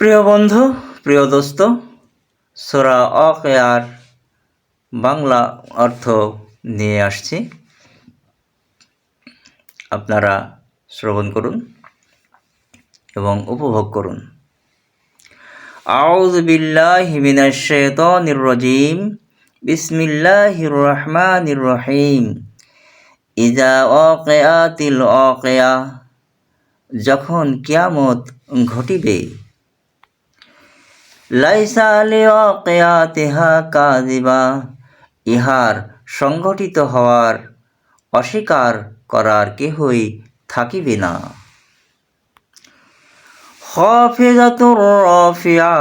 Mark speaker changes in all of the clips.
Speaker 1: প্রিয় বন্ধু, প্রিয় দোস্ত, সূরা ওয়াকিয়ার বাংলা অর্থ নিয়ে আসছি। আপনারা শ্রবণ করুন এবং উপভোগ করুন। আউযু বিল্লাহি মিনাশ শাইতানির রাজীম। বিসমিল্লাহির রহমানির রহিম। ইযা ওয়াকিআতিল ওয়াকিয়া, যখন কিয়ামত ঘটিবে। লাইসা লিওয়াকিয়াতিহা কাযিবা, ইহার সংঘটিত হওয়ার অস্বীকার করার কেহই থাকিবে না। খাফিজাতুর রাফিয়া,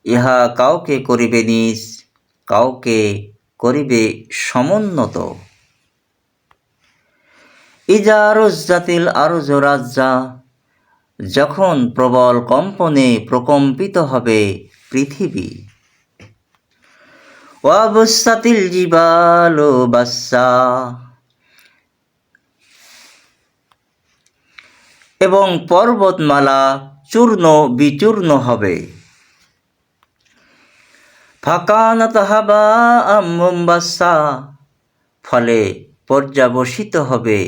Speaker 1: ইহা কাউকে করিবে নিচ, কাউকে করিবে সমুন্নত। ইজা রুজ্জাতিল আরজু রাজ্জা, যখন প্রবল কম্পনে প্রকম্পিত হবে পৃথিবী। ওয়াবুসাতিল জিবালু বাসসা, এবং পর্বতমালা চূর্ণ বিচূর্ণ হবে। ফাকানাত হাবাআম মুনবাসসা, ফলে পর্যবসিত হবে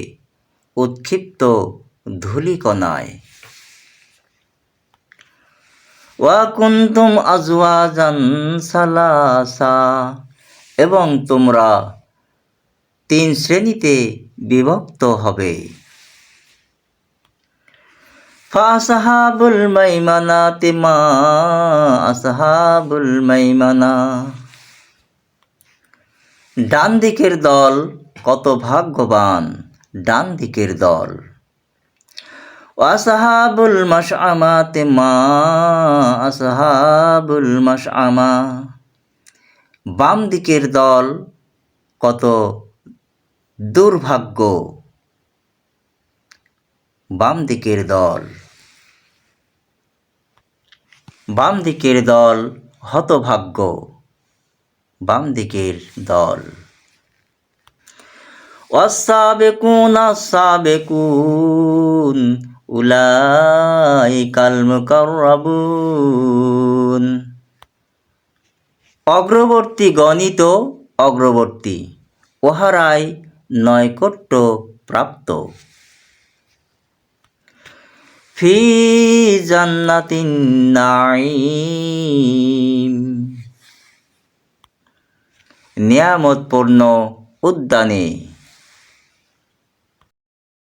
Speaker 1: উৎক্ষিপ্ত ধূলিকণায়। ওয়া কুনতুম আজওয়াজান সালাসা, এবং তোমরা 3 শ্রেণীতে বিভক্ত হবে। ফাসহাবুল মাইমানাতি মা আসহাবুল মাইমানা, ডান দিকের দল কত ভাগ্যবান ডান দিকের দল। আসহাবুল মাশআমাতি মা আসহাবুল মাশআমা, বাম দিকের দল কত দুর্ভাগ্য বাম দিকের দল। বাম দিকের দল হতভাগ্য বাম দিকের দল। ওয়াস-সাবিকুনা আস-সাবিকুন উলাইকাল মুকাররাবুন, অগ্রবর্তী গণিত অগ্রবর্তী, ওহারাই নৈকট্য প্রাপ্ত। ফি জান্নাতিন নাঈম, নিয়ামতপূর্ণ উদ্যানে।